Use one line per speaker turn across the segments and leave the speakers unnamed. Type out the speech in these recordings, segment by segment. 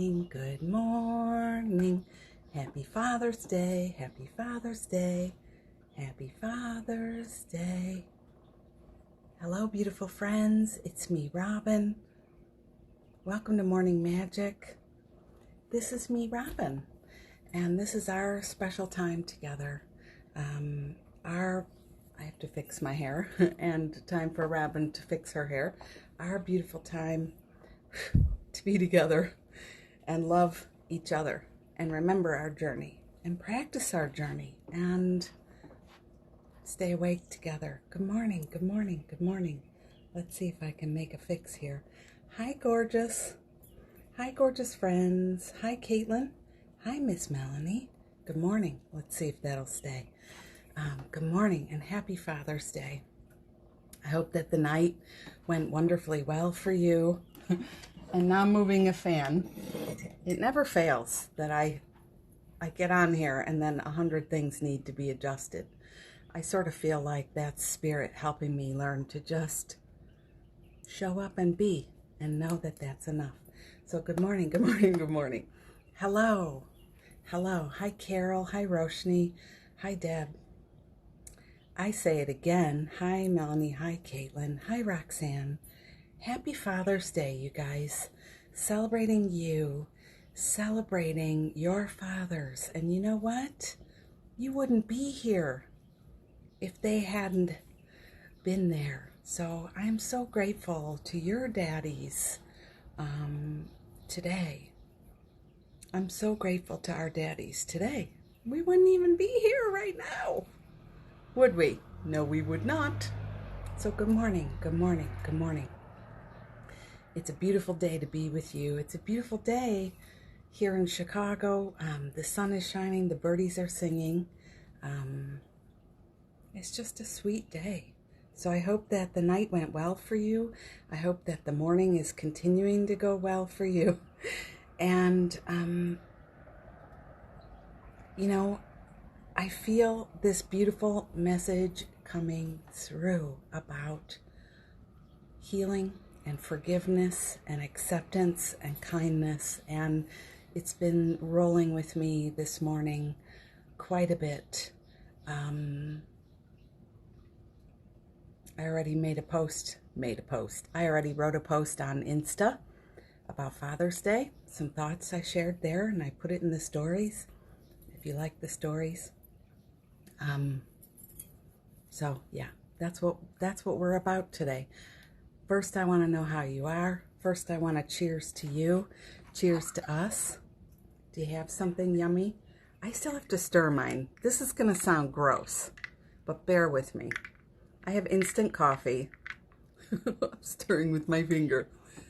morning, good morning. Happy Father's Day, happy Father's Day, happy Father's Day. Hello, beautiful friends. It's me, Robin. Welcome to Morning Magic. This is me, Robin, and this is our special time together. I have to fix my hair, and time for Robin to fix her hair. Our beautiful time to be together and love each other and remember our journey and practice our journey and stay awake together. Good morning, good morning, good morning. Let's see if I can make a fix here. Hi, gorgeous. Hi, gorgeous friends. Hi, Caitlin. Hi, Miss Melanie. Good morning. Let's see if that'll stay. Good morning and happy Father's Day. I hope that the night went wonderfully well for you. And now moving a fan. It never fails that I get on here and then 100 things need to be adjusted. I sort of feel like that's spirit helping me learn to just show up and be and know that that's enough. So good morning, good morning, good morning. Hello. Hello. Hi, Carol. Hi, Roshni. Hi, Deb. I say it again. Hi, Melanie. Hi, Caitlin. Hi, Roxanne. Happy Father's Day, you guys. Celebrating you. Celebrating your fathers. And you know what? You wouldn't be here if they hadn't been there. So I'm so grateful to your daddies today. I'm so grateful to our daddies today. We wouldn't even be here right now. Would we? No, we would not. So good morning, good morning, good morning. It's a beautiful day to be with you. It's a beautiful day here in Chicago. The sun is shining, the birdies are singing. It's just a sweet day. So I hope that the night went well for you. I hope that the morning is continuing to go well for you. And, you know, I feel this beautiful message coming through about healing and forgiveness and acceptance and kindness. And it's been rolling with me this morning quite a bit. I already made a post. I already wrote a post on Insta about Father's Day. Some thoughts I shared there, and I put it in the stories. If you like the stories. So yeah, that's what we're about today. First, I want to know how you are. First, I want to cheers to you. Cheers to us. Do you have something yummy? I still have to stir mine. This is going to sound gross, but bear with me. I have instant coffee. I'm stirring with my finger.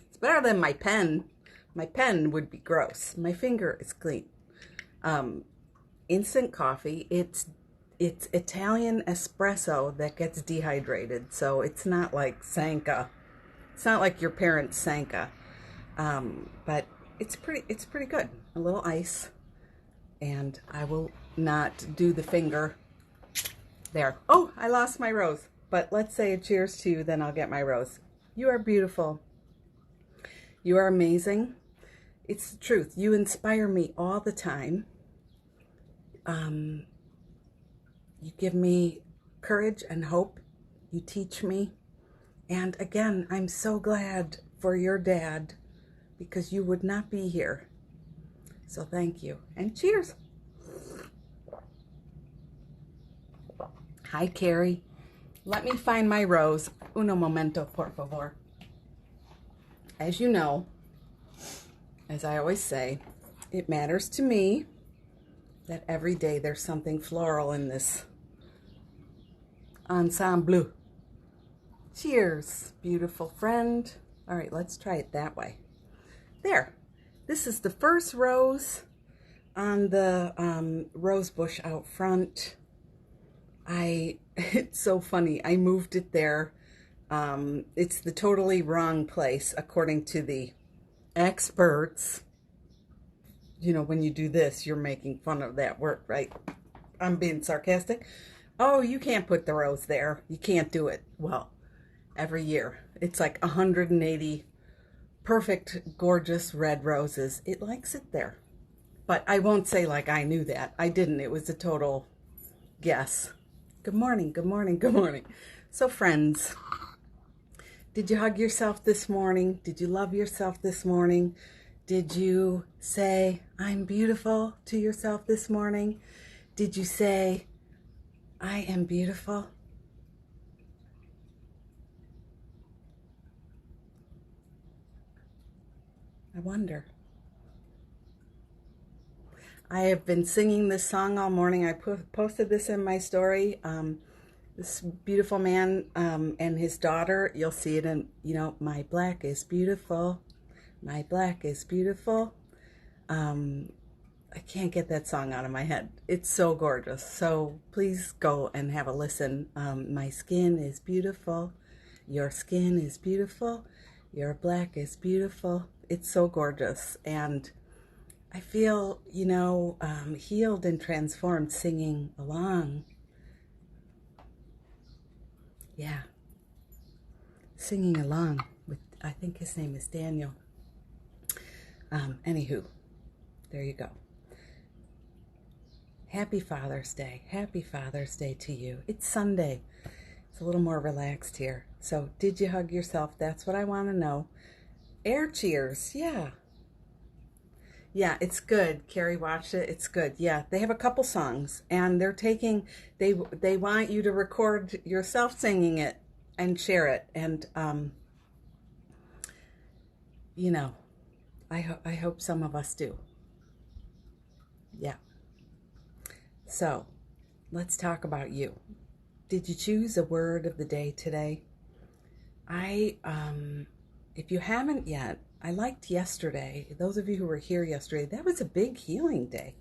It's better than my pen. My pen would be gross. My finger is clean. Instant coffee. It's Italian espresso that gets dehydrated, so it's not like Sanka. It's not like your parents' Sanka, but it's pretty good. A little ice, and I will not do the finger there. Oh, I lost my rose. But let's say a cheers to you, then I'll get my rose. You are beautiful. You are amazing. It's the truth. You inspire me all the time. You give me courage and hope. You teach me. And again, I'm so glad for your dad because you would not be here. So thank you. And cheers. Hi, Carrie. Let me find my rose. Uno momento, por favor. As you know, as I always say, it matters to me that every day there's something floral in this ensemble. Cheers, beautiful friend. All right, let's try it that way. There. This is the first rose on the rose bush out front. It's so funny. I moved it there. It's the totally wrong place, according to the experts. You know, when you do this, you're making fun of that work, right? I'm being sarcastic. Oh, you can't put the rose there. You can't do it. Well, every year. It's like 180 perfect, gorgeous red roses. It likes it there. But I won't say like I knew that. I didn't. It was a total guess. Good morning, good morning, good morning. So friends, did you hug yourself this morning? Did you love yourself this morning? Did you say, I'm beautiful to yourself this morning? Did you say, I am beautiful? I wonder. I have been singing this song all morning. I posted this in my story. This beautiful man and his daughter, you'll see it in, my black is beautiful. My black is beautiful. I can't get that song out of my head. It's so gorgeous. So please go and have a listen. My skin is beautiful. Your skin is beautiful. Your black is beautiful. It's so gorgeous. And I feel, healed and transformed singing along. Yeah. Singing along with, I think his name is Daniel. Anywho, there you go. Happy Father's Day. Happy Father's Day to you. It's Sunday. It's a little more relaxed here. So did you hug yourself? That's what I want to know. Air cheers. Yeah. Yeah, it's good. Carrie watched it. It's good. Yeah, they have a couple songs, and they want you to record yourself singing it and share it. And I hope some of us do. Yeah. So, let's talk about you. Did you choose a word of the day today? If you haven't yet, I liked yesterday. Those of you who were here yesterday, that was a big healing day,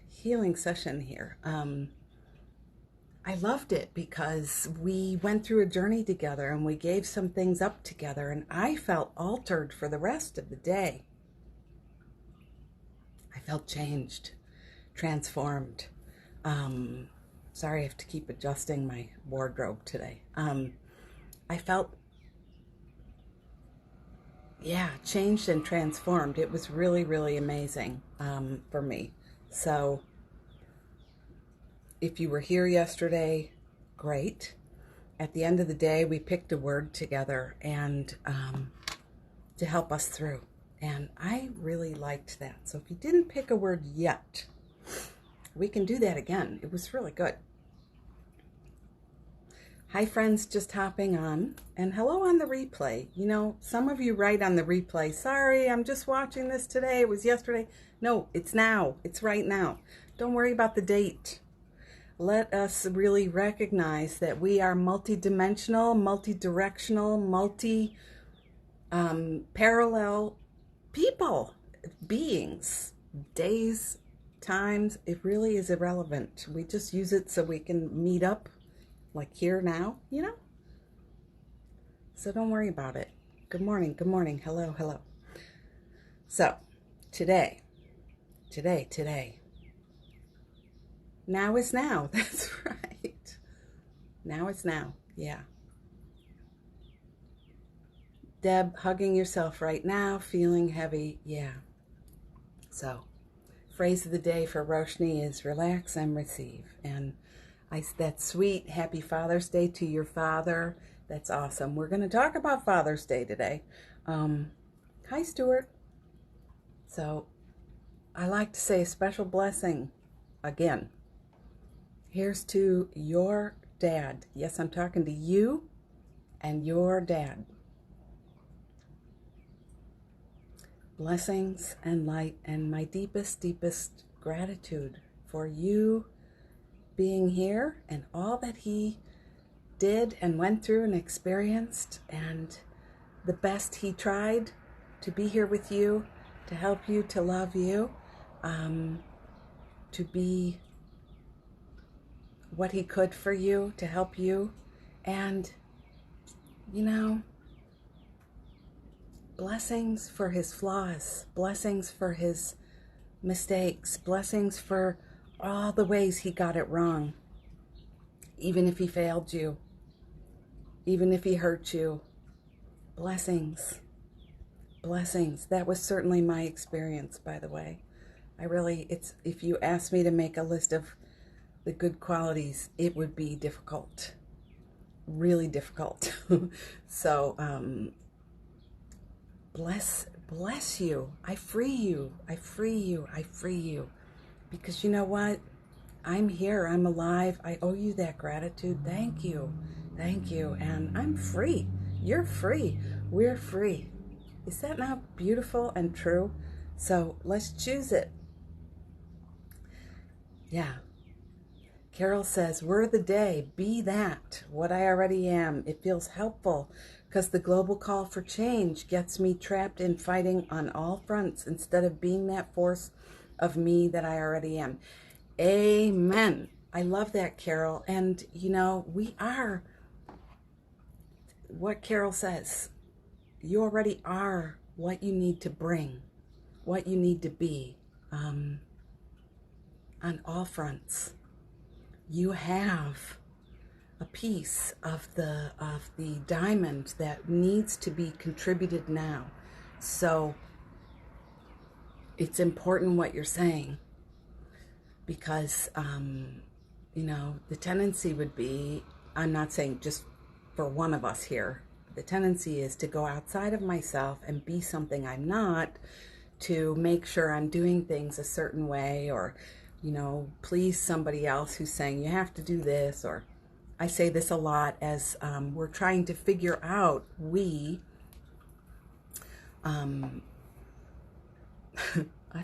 healing session here. I loved it because we went through a journey together and we gave some things up together, and I felt altered for the rest of the day. I felt changed, transformed. Sorry, I have to keep adjusting my wardrobe today. I felt, changed and transformed. It was really, really amazing for me. So if you were here yesterday, great. At the end of the day, we picked a word together and to help us through. And I really liked that. So if you didn't pick a word yet, we can do that again. It was really good. Hi, friends, just hopping on. And hello on the replay. Some of you write on the replay, sorry, I'm just watching this today. It was yesterday. No, it's now. It's right now. Don't worry about the date. Let us really recognize that we are multidimensional, multi-directional, parallel people, beings, days, times. It really is irrelevant. We just use it so we can meet up like here now, So don't worry about it. Good morning, hello, hello. So today. Now is now. That's right. Now is now. Yeah. Deb, hugging yourself right now, feeling heavy. Yeah. So, phrase of the day for Roshni is relax and receive. And that's sweet. Happy Father's Day to your father. That's awesome. We're going to talk about Father's Day today. Hi, Stuart. So, I like to say a special blessing again. Here's to your dad. Yes, I'm talking to you and your dad. Blessings and light and my deepest, deepest gratitude for you being here and all that he did and went through and experienced, and the best he tried to be here with you, to help you, to love you, to be what he could for you, to help you. And blessings for his flaws, blessings for his mistakes, blessings for all the ways he got it wrong. Even if he failed you, even if he hurt you, blessings. Blessings. That was certainly my experience, by the way. If you asked me to make a list of the good qualities, it would be difficult. Really difficult. So, bless you. I free you. I free you. I free you. Because you know what? I'm here. I'm alive. I owe you that gratitude. Thank you. Thank you. And I'm free. You're free. We're free. Is that not beautiful and true? So let's choose it. Yeah. Carol says, word of the day, be that, what I already am. It feels helpful because the global call for change gets me trapped in fighting on all fronts instead of being that force of me that I already am. Amen. I love that, Carol. And, you know, we are what Carol says. You already are what you need to bring, what you need to be on all fronts. You have a piece of the diamond that needs to be contributed now. So it's important what you're saying, because you know, the tendency would be, I'm not saying just for one of us here, the tendency is to go outside of myself and be something I'm not, to make sure I'm doing things a certain way, or, you know, please somebody else who's saying you have to do this. Or I say this a lot as we're trying to figure out, I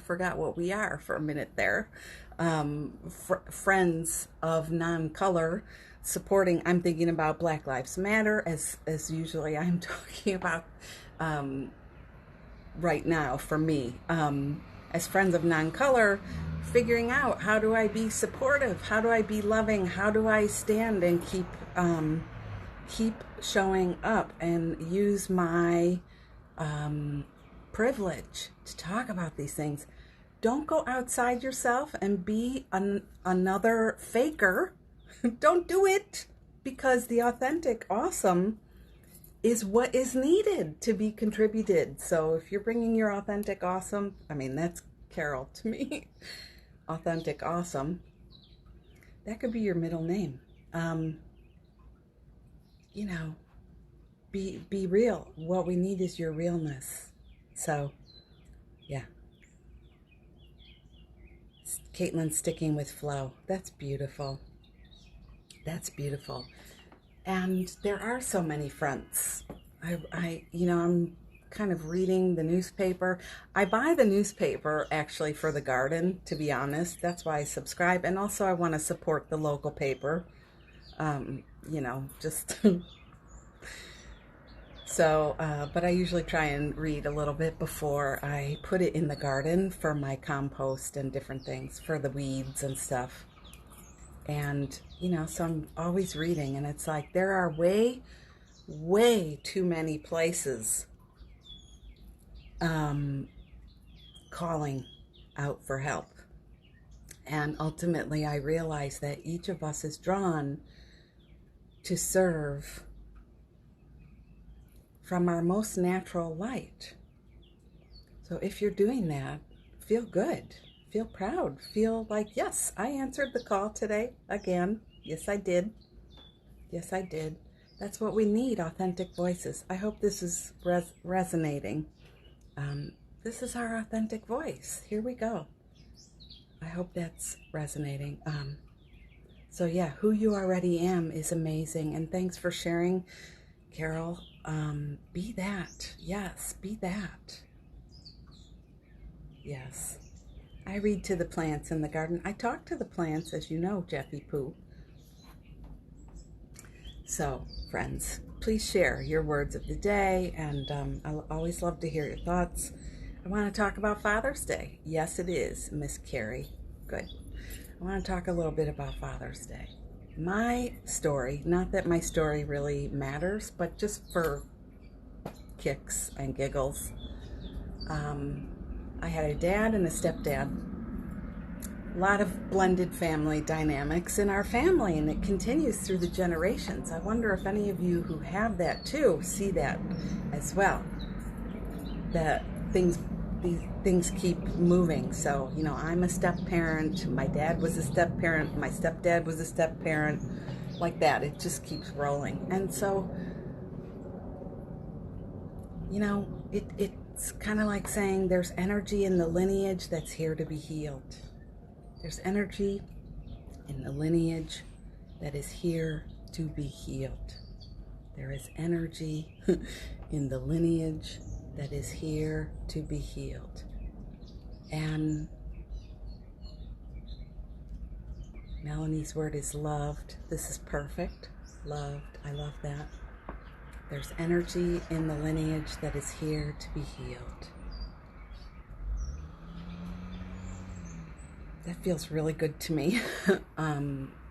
forgot what we are for a minute there, friends of non-color, supporting, I'm thinking about Black Lives Matter, as usually I'm talking about right now for me, as friends of non-color, figuring out, how do I be supportive, how do I be loving, how do I stand and keep showing up and use my privilege to talk about these things. Don't go outside yourself and be another faker. Don't do it, because the authentic awesome is what is needed to be contributed. So if you're bringing your authentic awesome, I mean, that's Carol to me. Authentic awesome. That could be your middle name. You know, be real. What we need is your realness. So, yeah. Caitlin's sticking with flow. That's beautiful. That's beautiful. And there are so many fronts. You know, I'm kind of reading the newspaper. I buy the newspaper actually for the garden, to be honest. That's why I subscribe. And also I want to support the local paper. You know, just so, but I usually try and read a little bit before I put it in the garden for my compost and different things, for the weeds and stuff. And, you know, so I'm always reading, and it's like there are way too many places calling out for help. And ultimately I realize that each of us is drawn to serve from our most natural light. So if you're doing that, feel good, feel proud, feel like, yes, I answered the call today again. Yes, I did. Yes, I did. That's what we need, authentic voices. I hope this is resonating. This is our authentic voice. Here we go. I hope that's resonating. So yeah, who you already am is amazing. And thanks for sharing, Carol. Be that. Yes, be that. Yes. I read to the plants in the garden. I talk to the plants, as you know, Jeffy Pooh. So, friends, please share your words of the day, and I always love to hear your thoughts. I want to talk about Father's Day. Yes, it is, Miss Carrie. Good. I want to talk a little bit about Father's Day. My story, not that my story really matters, but just for kicks and giggles. I had a dad and a stepdad. A lot of blended family dynamics in our family, and it continues through the generations. I wonder if any of you who have that too see that as well. that these things keep moving. So, you know, I'm a step parent. My dad was a step parent. My stepdad was a step parent. Like that. It just keeps rolling. And so, you know, it's kind of like saying there's energy in the lineage that's here to be healed. There's energy in the lineage that is here to be healed. There is energy in the lineage that is here to be healed. And Melanie's word is loved. This is perfect. Loved. I love that. There's energy in the lineage that is here to be healed. That feels really good to me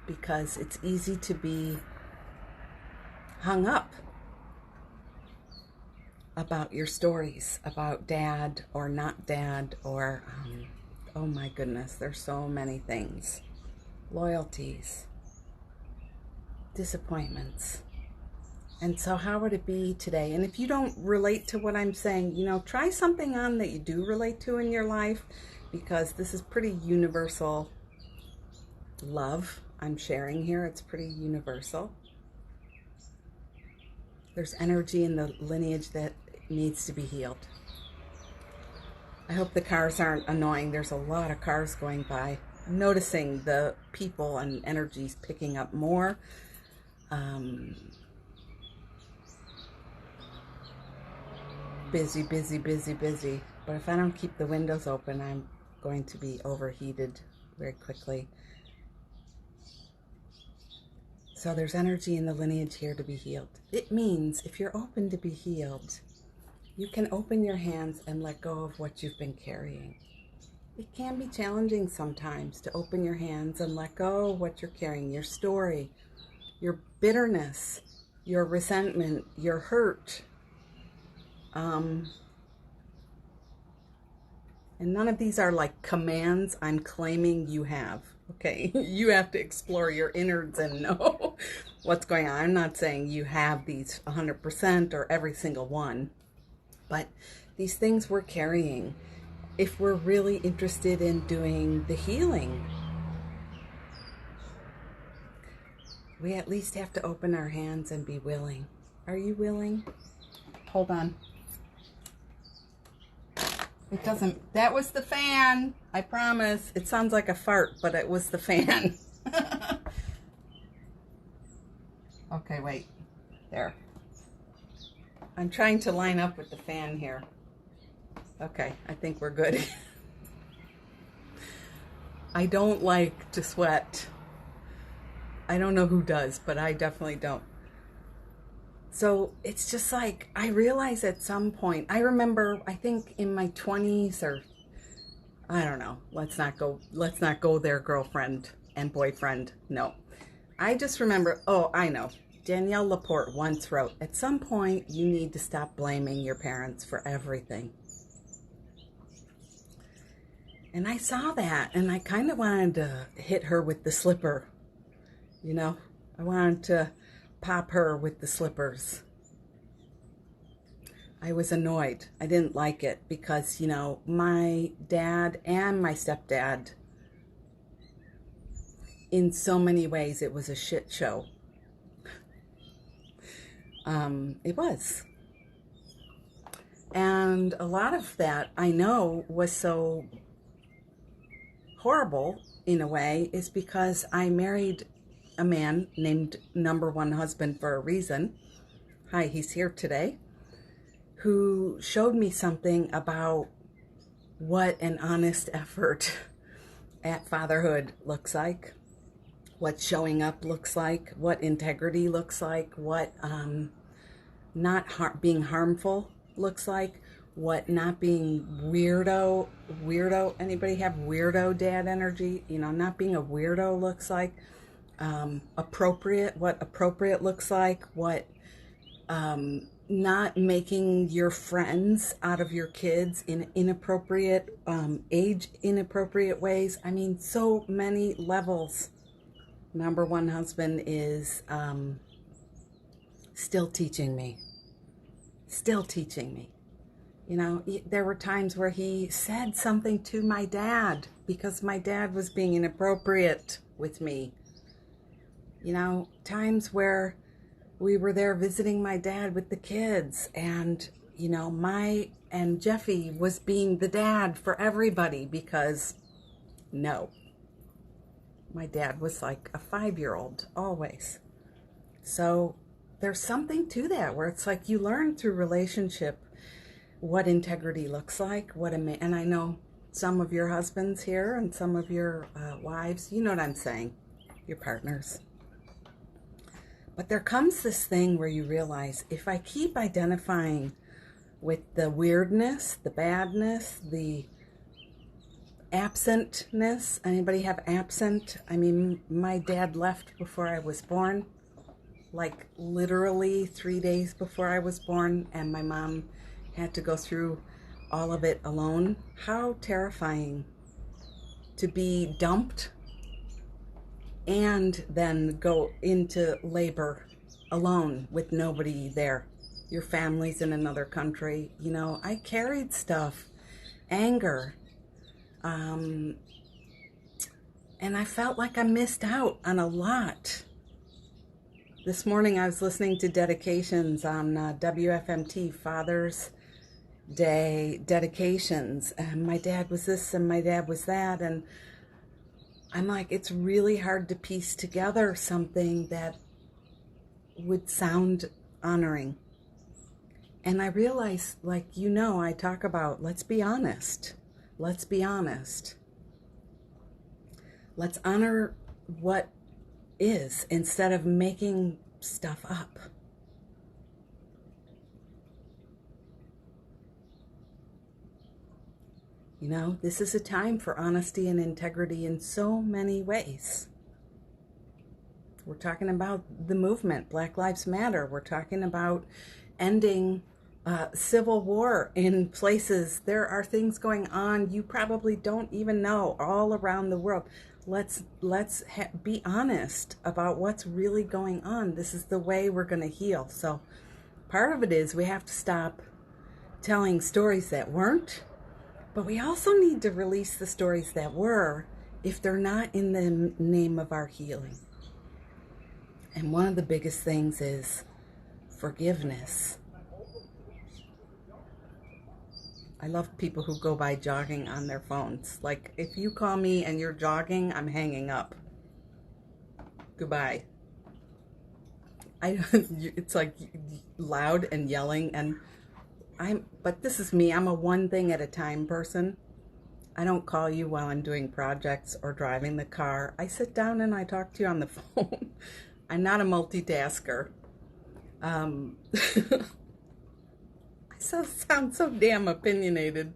because it's easy to be hung up about your stories, about dad or not dad, or, oh my goodness, there's so many things. Loyalties, disappointments. And so how would it be today? And if you don't relate to what I'm saying, you know, try something on that you do relate to in your life, because this is pretty universal love I'm sharing here. It's pretty universal. There's energy in the lineage that needs to be healed. I hope the cars aren't annoying. There's a lot of cars going by. I'm noticing the people and energies picking up more. Busy, busy, busy, busy. But if I don't keep the windows open, I'm going to be overheated very quickly. So there's energy in the lineage here to be healed. It means if you're open to be healed, you can open your hands and let go of what you've been carrying. It can be challenging sometimes to open your hands and let go of what you're carrying, your story, your bitterness, your resentment, your hurt. And none of these are like commands I'm claiming you have. Okay, you have to explore your innards and know what's going on. I'm not saying you have these 100% or every single one, but these things we're carrying, if we're really interested in doing the healing, we at least have to open our hands and be willing. Are you willing? Hold on. It doesn't, that was the fan. I promise. It sounds like a fart, but it was the fan. Okay, wait. There. I'm trying to line up with the fan here. Okay, I think we're good. I don't like to sweat. I don't know who does, but I definitely don't. So it's just like, I realize at some point, I remember, I think in my 20s, or I don't know, let's not go there, girlfriend and boyfriend. No, I just remember, oh, I know. Danielle Laporte once wrote, at some point you need to stop blaming your parents for everything. And I saw that, and I kind of wanted to hit her with the slipper. You know, I wanted to pop her with the slippers. I was annoyed. I didn't like it because, you know, my dad and my stepdad, in so many ways, it was a shit show. It was. And a lot of that, I know, was so horrible in a way, is because I married a man named number one husband for a reason. Hi, he's here today. Who showed me something about what an honest effort at fatherhood looks like, what showing up looks like, what integrity looks like, what not being harmful looks like, what not being weirdo, anybody have weirdo dad energy? You know, not being a weirdo looks like. Appropriate, what appropriate looks like, what not making your friends out of your kids in inappropriate, age inappropriate ways. I mean, so many levels. Number one husband is still teaching me. You know, there were times where he said something to my dad because my dad was being inappropriate with me. You know, times where we were there visiting my dad with the kids, and, you know, and Jeffy was being the dad for everybody because, no, my dad was like a 5-year-old always. So there's something to that where it's like you learn through relationship what integrity looks like, and I know some of your husbands here and some of your wives, you know what I'm saying, your partners. But there comes this thing where you realize, if I keep identifying with the weirdness, the badness, the absentness, anybody have absent? I mean, my dad left before I was born, like literally 3 days before I was born, and my mom had to go through all of it alone. How terrifying to be dumped and then go into labor alone with nobody there. Your family's in another country. You know, I carried stuff, anger, and I felt like I missed out on a lot. This morning I was listening to dedications on WFMT, Father's Day dedications, and my dad was this and my dad was that, and I'm like, it's really hard to piece together something that would sound honoring. And I realize, like, you know, I talk about, let's be honest. Let's be honest. Let's honor what is instead of making stuff up. You know, this is a time for honesty and integrity in so many ways. We're talking about the movement, Black Lives Matter. We're talking about ending civil war in places. There are things going on you probably don't even know all around the world. Let's be honest about what's really going on. This is the way we're going to heal. So part of it is we have to stop telling stories that weren't. But we also need to release the stories that were, if they're not in the name of our healing. And one of the biggest things is forgiveness. I love people who go by jogging on their phones. Like, if you call me and you're jogging, I'm hanging up. Goodbye. It's like loud and yelling, and but this is me. I'm a one thing at a time person. I don't call you while I'm doing projects or driving the car. I sit down and I talk to you on the phone. I'm not a multitasker. I sound so damn opinionated.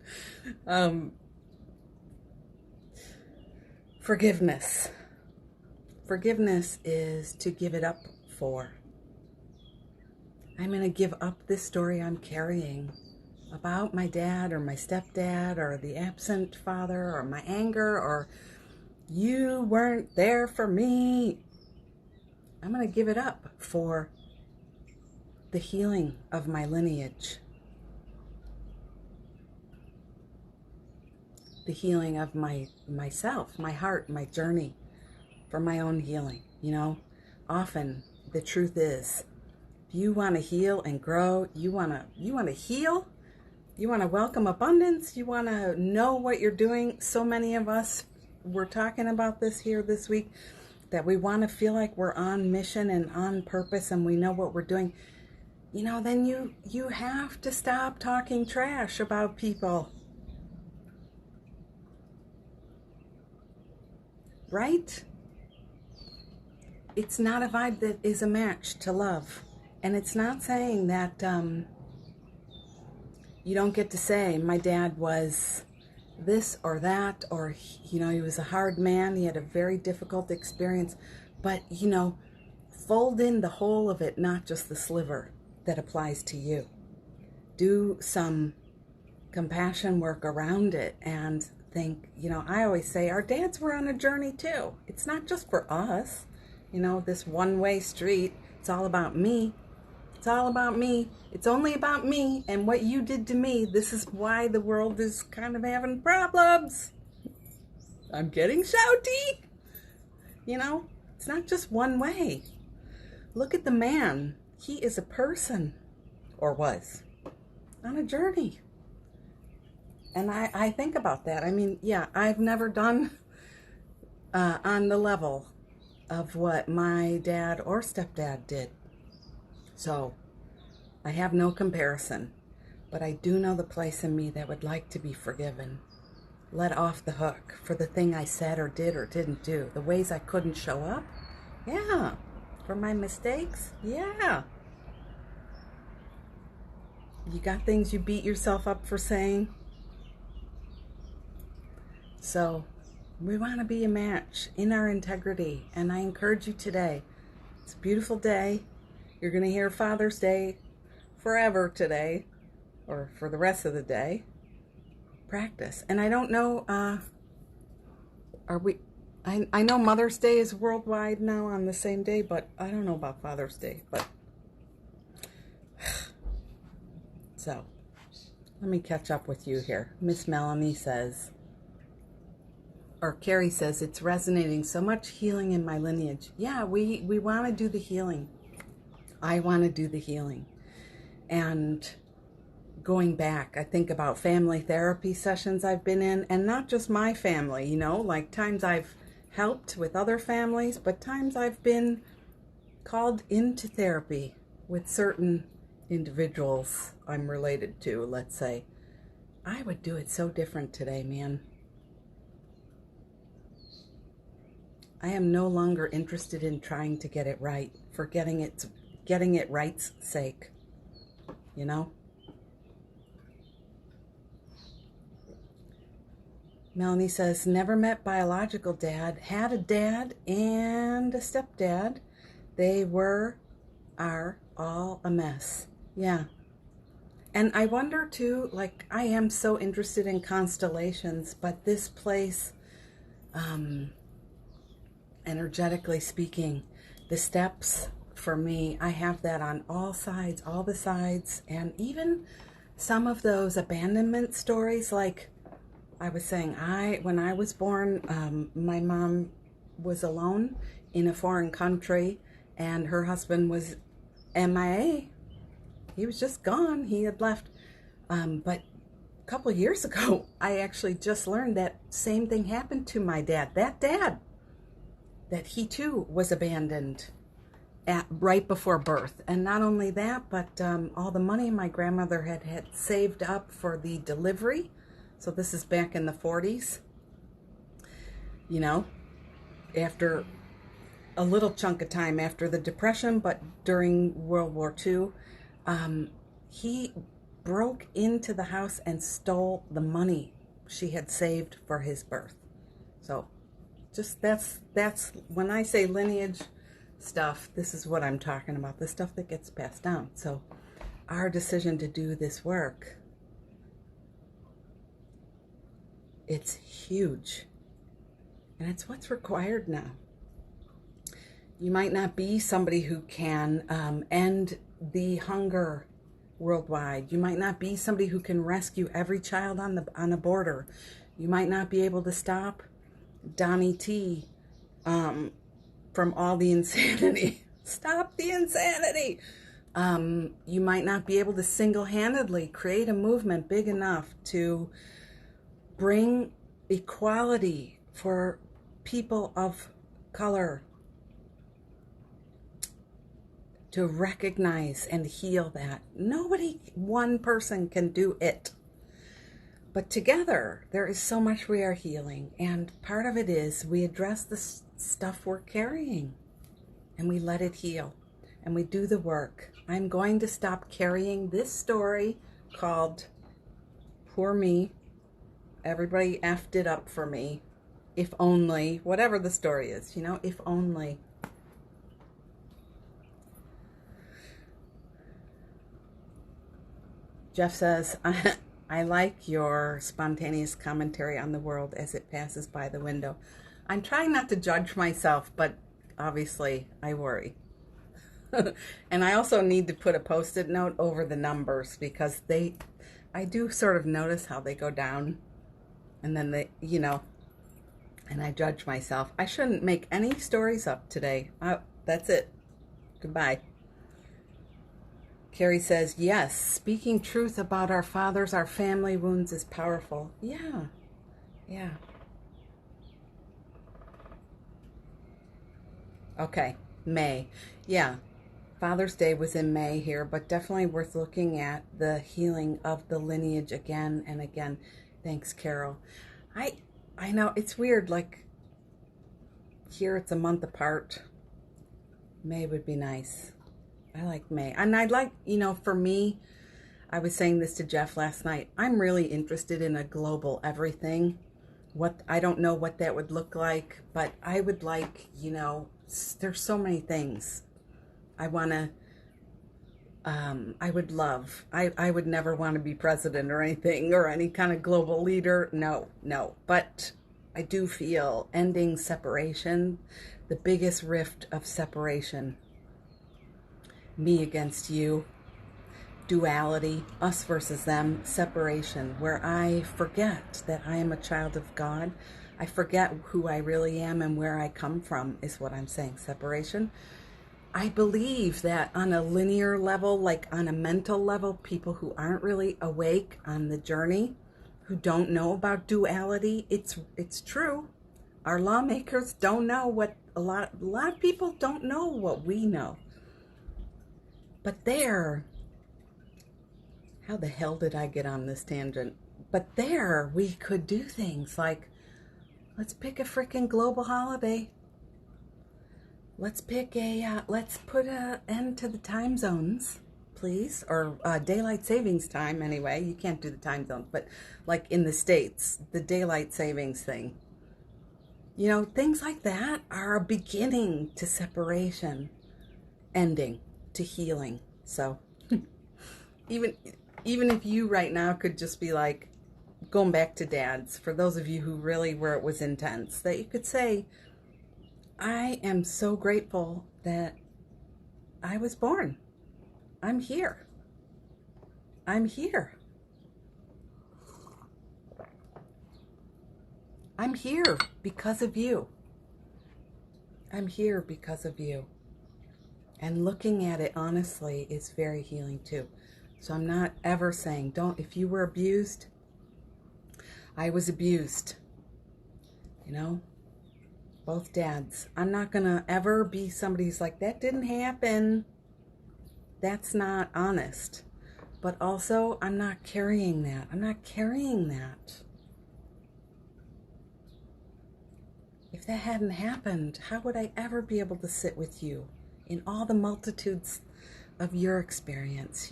Forgiveness. Forgiveness is to give it up for. I'm going to give up this story I'm carrying about my dad or my stepdad or the absent father or my anger or you weren't there for me. I'm going to give it up for the healing of my lineage, the healing of myself, my heart, my journey, for my own healing. You know, often the truth is, you want to heal and grow, you want to heal, you want to welcome abundance, you want to know what you're doing. So many of us, we're talking about this here this week, that we want to feel like we're on mission and on purpose and we know what we're doing. You know, then you have to stop talking trash about people. Right? It's not a vibe that is a match to love. And it's not saying that you don't get to say, my dad was this or that, or, you know, he was a hard man. He had a very difficult experience. But, you know, fold in the whole of it, not just the sliver that applies to you. Do some compassion work around it and think, you know, I always say our dads were on a journey too. It's not just for us, you know, this one-way street. It's all about me. It's all about me. It's only about me and what you did to me. This is why the world is kind of having problems. I'm getting shouty. You know, it's not just one way. Look at the man. He is a person, or was, on a journey. And I think about that. I mean, yeah, I've never done on the level of what my dad or stepdad did. So I have no comparison. But I do know the place in me that would like to be forgiven. Let off the hook for the thing I said or did or didn't do. The ways I couldn't show up. Yeah. For my mistakes. Yeah. You got things you beat yourself up for saying. So we want to be a match in our integrity. And I encourage you today. It's a beautiful day. You're going to hear Father's Day forever today. Or for the rest of the day. Practice. And I don't know, I know Mother's Day is worldwide now on the same day, but I don't know about Father's Day. But so, let me catch up with you here. Miss Melanie says, or Carrie says, it's resonating so much healing in my lineage. Yeah, we want to do the healing. I want to do the healing. And going back, I think about family therapy sessions I've been in, and not just my family, you know, like times I've helped with other families, but times I've been called into therapy with certain individuals I'm related to, let's say. I would do it so different today, man. I am no longer interested in trying to get it right for getting it right's sake, you know? Melanie says, never met biological dad, had a dad and a stepdad. They are all a mess. Yeah. And I wonder too, like, I am so interested in constellations, but this place, energetically speaking, the steps for me, I have that on all sides, all the sides, and even some of those abandonment stories, like, I was saying, when I was born, my mom was alone in a foreign country, and her husband was MIA. He was just gone. He had left. But a couple of years ago, I actually just learned that same thing happened to my dad. That dad, that he too was abandoned right before birth. And not only that, but all the money my grandmother had saved up for the delivery. So this is back in the 40s, you know, after a little chunk of time after the Depression, but during World War II, he broke into the house and stole the money she had saved for his birth. So just that's when I say lineage stuff, this is what I'm talking about, the stuff that gets passed down. So our decision to do this work, it's huge, and it's what's required now. You might not be somebody who can end the hunger worldwide. You might not be somebody who can rescue every child on a border. You might not be able to stop Donnie T from all the insanity. Stop the insanity. You might not be able to single-handedly create a movement big enough to bring equality for people of color, to recognize and heal that. Nobody, one person can do it. But together, there is so much we are healing. And part of it is we address the stuff we're carrying and we let it heal and we do the work. I'm going to stop carrying this story called Poor Me. Everybody effed it up for me. If only, whatever the story is, you know, if only. Jeff says, I like your spontaneous commentary on the world as it passes by the window. I'm trying not to judge myself, but obviously I worry. And I also need to put a post-it note over the numbers because I do sort of notice how they go down and then and I judge myself. I shouldn't make any stories up today. That's it. Goodbye. Carrie says, yes, speaking truth about our fathers, our family wounds is powerful. Yeah. Yeah. Okay. May. Yeah. Father's Day was in May here, but definitely worth looking at the healing of the lineage again and again. Thanks, Carol. I know it's weird. Like here, it's a month apart. May would be nice. I like May. And I'd like, for me, I was saying this to Jeff last night. I'm really interested in a global everything. I don't know what that would look like, but I would like, there's so many things I want to, I would love. I would never want to be president or anything or any kind of global leader. No. But I do feel ending separation, the biggest rift of separation, me against you, duality, us versus them, separation, where I forget that I am a child of God. I forget who I really am and where I come from is what I'm saying, separation. I believe that on a linear level, like on a mental level, people who aren't really awake on the journey, who don't know about duality, it's true. Our lawmakers don't know what a lot of people don't know what we know. But how the hell did I get on this tangent? But there we could do things like, let's pick a freaking global holiday. Let's put an end to the time zones, please, or daylight savings time anyway. You can't do the time zones, but like in the States, the daylight savings thing. Things like that are a beginning to separation, ending to healing. So even if you right now could just be like, going back to dads, for those of you who really where it was intense, that you could say, I am so grateful that I was born. I'm here. I'm here. I'm here because of you. I'm here because of you. And looking at it honestly is very healing too. So I'm not ever saying, if you were abused, I was abused. Both dads. I'm not going to ever be somebody who's like, that didn't happen. That's not honest. But also, I'm not carrying that. I'm not carrying that. If that hadn't happened, how would I ever be able to sit with you in all the multitudes of your experience,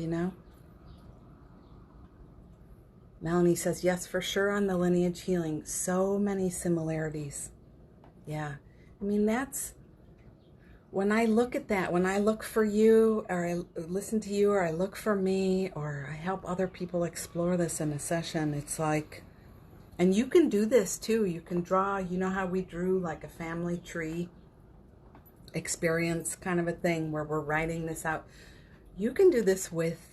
Melanie says, yes, for sure on the lineage healing. So many similarities. Yeah. I mean, that's, when I look at that, when I look for you, or I listen to you, or I look for me, or I help other people explore this in a session, it's like, and you can do this too. You can draw, how we drew like a family tree experience kind of a thing where we're writing this out. You can do this with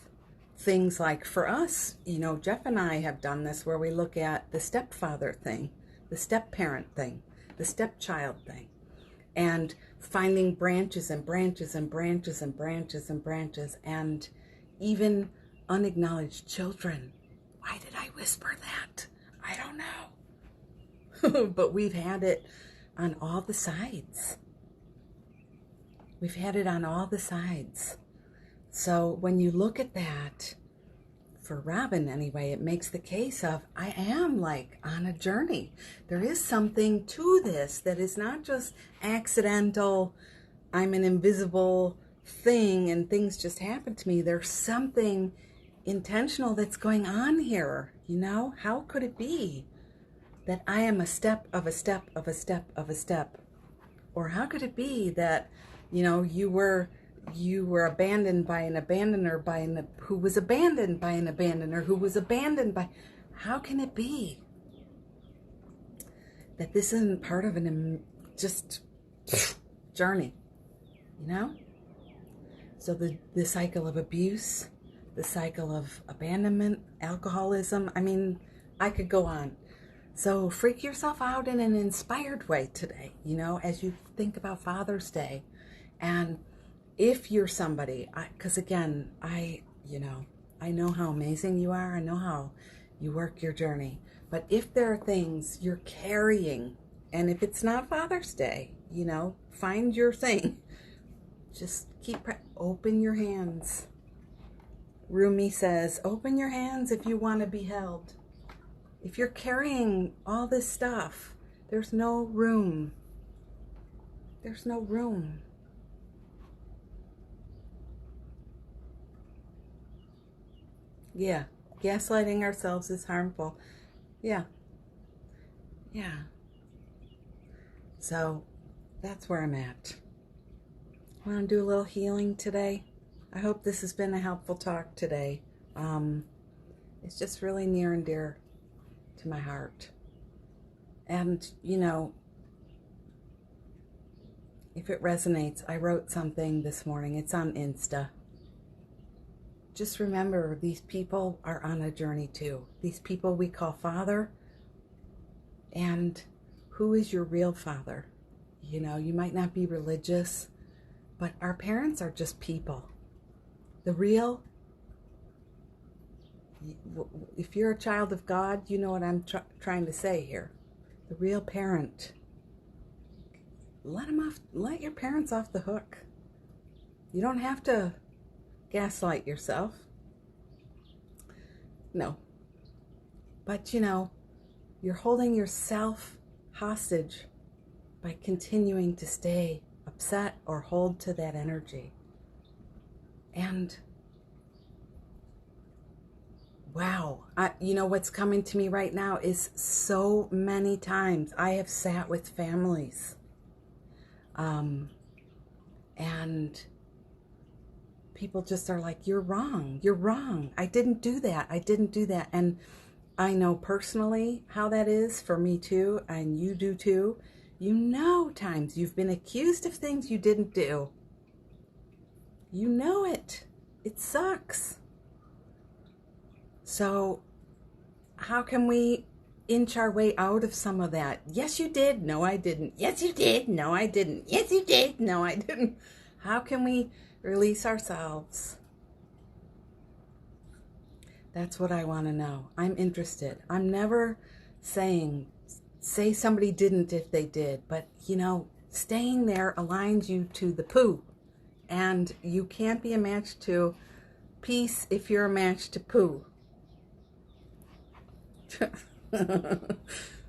things like, for us, Jeff and I have done this where we look at the stepfather thing, the step-parent thing, the stepchild thing, and finding branches and branches and branches and branches and branches, and even unacknowledged children. Why did I whisper that? I don't know. But we've had it on all the sides. We've had it on all the sides. So when you look at that, for Robin anyway, it makes the case of, I am like on a journey. There is something to this that is not just accidental, I'm an invisible thing and things just happen to me. There's something intentional that's going on here, How could it be that I am a step of a step of a step of a step? Or how could it be that, you were abandoned by an abandoner, who was abandoned by an abandoner, who was abandoned by... How can it be that this isn't part of just journey, So the cycle of abuse, the cycle of abandonment, alcoholism, I mean, I could go on. So freak yourself out in an inspired way today, you know, as you think about Father's Day. And if you're somebody, because again, I know how amazing you are. I know how you work your journey. But if there are things you're carrying, and if it's not Father's Day, you know, find your thing. Just open your hands. Rumi says, open your hands if you want to be held. If you're carrying all this stuff, there's no room. There's no room. Yeah, gaslighting ourselves is harmful. Yeah. So that's where I'm at. I want to do a little healing today. I hope this has been a helpful talk today. It's just really near and dear to my heart. And, you know, if it resonates, I wrote something this morning. It's on Insta. Just remember, these people are on a journey too. These people we call Father. And who is your real father? You know, you might not be religious, but our parents are just people. The real, if you're a child of God, you know what I'm trying to say here. The real parent, let your parents off the hook. You don't have to gaslight yourself. No. But, you know, you're holding yourself hostage by continuing to stay upset or hold to that energy. And wow, you know what's coming to me right now is so many times I have sat with families and people just are like, you're wrong, I didn't do that. And I know personally how that is for me too, and you do too. You know, times you've been accused of things you didn't do. You know it. It sucks. So how can we inch our way out of some of that? Yes, you did. No, I didn't. Yes, you did. No, I didn't. Yes, you did. No, I didn't. How can we release ourselves? That's what I want to know. I'm interested. I'm never saying, say somebody didn't if they did, but, you know, staying there aligns you to the poo. And you can't be a match to peace if you're a match to poo.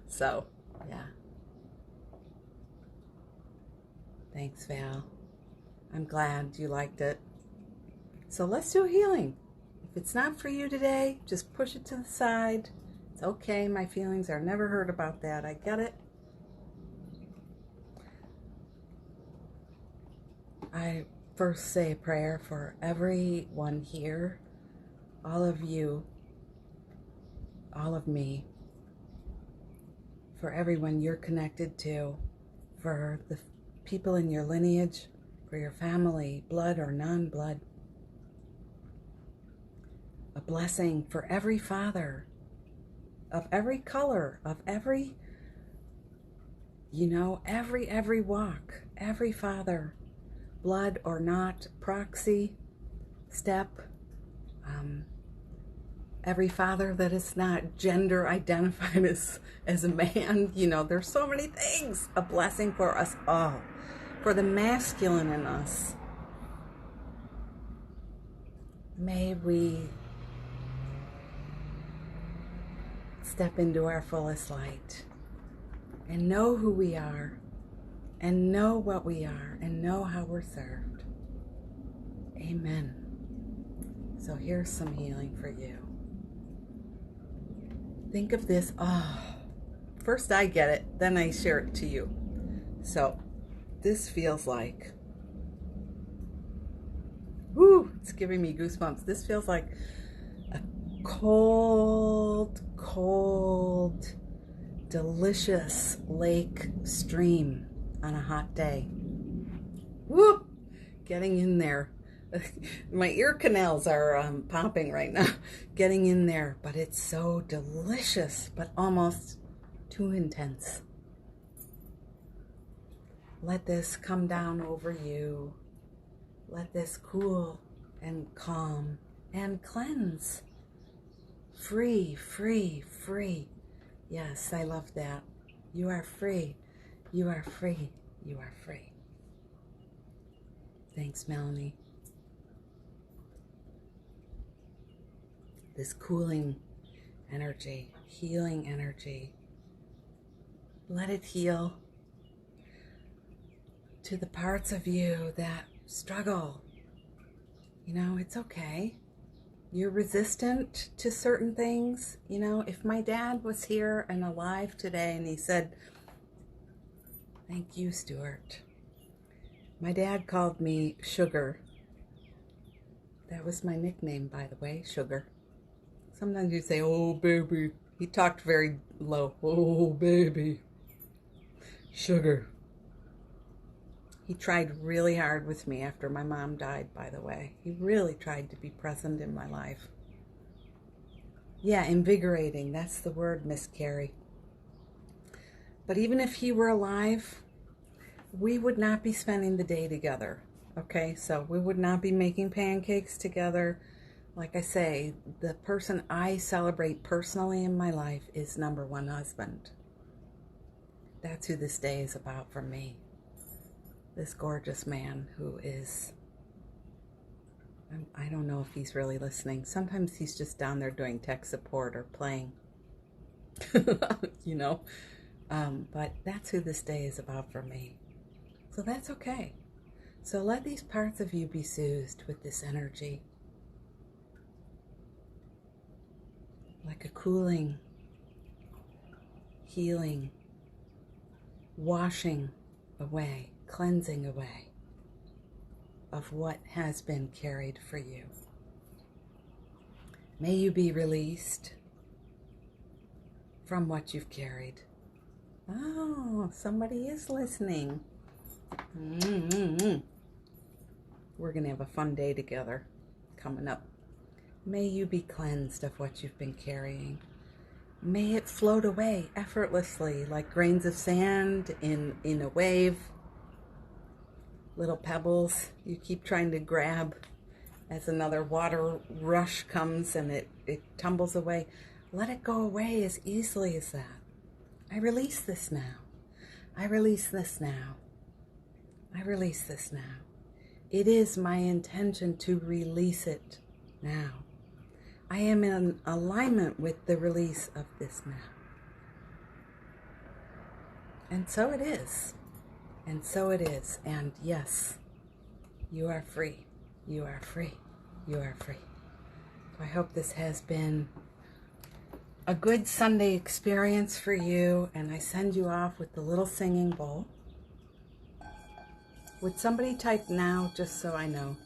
So, yeah. Thanks, Val. I'm glad you liked it. So let's do healing. If it's not for you today, just push it to the side. It's okay. My feelings are never hurt about that. I get it. I first say a prayer for everyone here, all of you, all of me, for everyone you're connected to, for the people in your lineage, for your family, blood or non-blood. A blessing for every father, of every color, of every, you know, every walk, every father, blood or not, proxy, step, every father that is not gender identified as a man. You know, there's so many things. A blessing for us all, for the masculine in us. May we step into our fullest light and know who we are and know what we are and know how we're served. Amen. So here's some healing for you. Think of this. First I get it, then I share it to you. So this feels like, it's giving me goosebumps. This feels like a cold, delicious lake stream on a hot day. Getting in there My ear canals are popping right now, getting in there, but it's so delicious, but almost too intense. Let this come down over you. Let this cool and calm and cleanse. Free, free, free. Yes, I love that. You are free. You are free. You are free. Thanks, Melanie. This cooling energy, healing energy. Let it heal to the parts of you that struggle. You know, it's okay. You're resistant to certain things. You know, if my dad was here and alive today and he said, "Thank you, Stuart." My dad called me Sugar. That was my nickname, by the way, Sugar. Sometimes you say, "Oh, baby." He talked very low. "Oh, baby. Sugar." He tried really hard with me after my mom died, by the way. He really tried to be present in my life. Yeah, invigorating. That's the word, Miss Carrie. But even if he were alive, we would not be spending the day together. Okay, so we would not be making pancakes together. Like I say, the person I celebrate personally in my life is number one husband. That's who this day is about for me. This gorgeous man who is, I don't know if he's really listening. Sometimes he's just down there doing tech support or playing, you know. But that's who this day is about for me. So that's okay. So let these parts of you be soothed with this energy. Like a cooling, healing, washing away, cleansing away of what has been carried for you. May you be released from what you've carried. Oh, somebody is listening. We're going to have a fun day together coming up. May you be cleansed of what you've been carrying. May it float away effortlessly like grains of sand in a wave. Little pebbles you keep trying to grab as another water rush comes and it tumbles away. Let it go away as easily as that. I release this now. I release this now. I release this now. It is my intention to release it now. I am in alignment with the release of this now. And so it is. And so it is. And yes, you are free. You are free. You are free. So I hope this has been a good Sunday experience for you. And I send you off with the little singing bowl. Would somebody type now just so I know?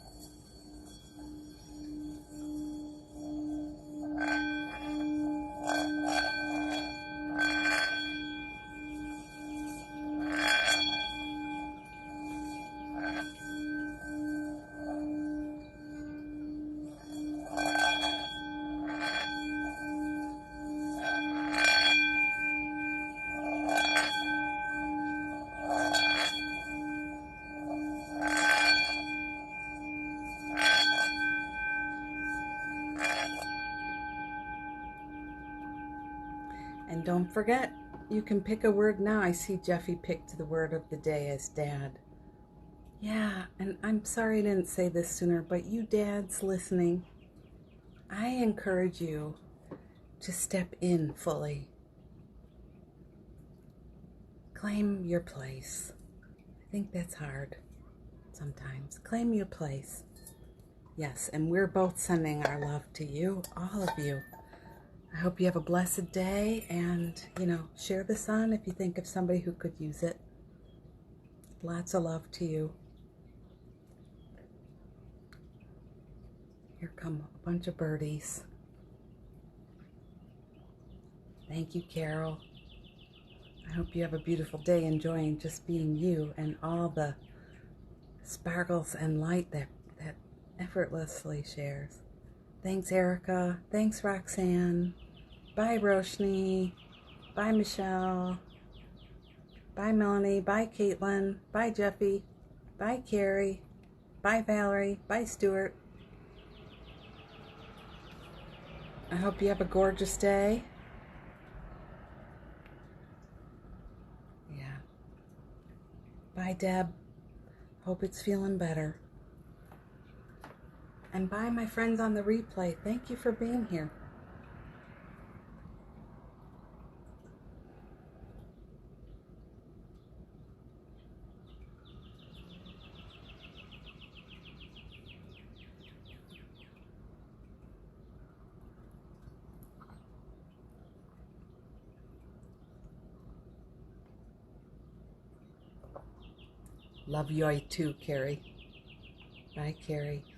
And don't forget, you can pick a word now. I see Jeffy picked the word of the day as dad. Yeah, and I'm sorry I didn't say this sooner, but you dads listening, I encourage you to step in fully. Claim your place. I think that's hard sometimes. Claim your place. Yes, and we're both sending our love to you, all of you. I hope you have a blessed day, and, share this on if you think of somebody who could use it. Lots of love to you. Here come a bunch of birdies. Thank you, Carol. I hope you have a beautiful day enjoying just being you and all the sparkles and light that effortlessly shares. Thanks, Erica. Thanks, Roxanne. Bye, Roshni. Bye, Michelle. Bye, Melanie. Bye, Caitlin. Bye, Jeffy. Bye, Carrie. Bye, Valerie. Bye, Stuart. I hope you have a gorgeous day. Yeah. Bye, Deb. Hope it's feeling better. And bye, my friends on the replay. Thank you for being here. Love you too, Carrie. Bye, Carrie.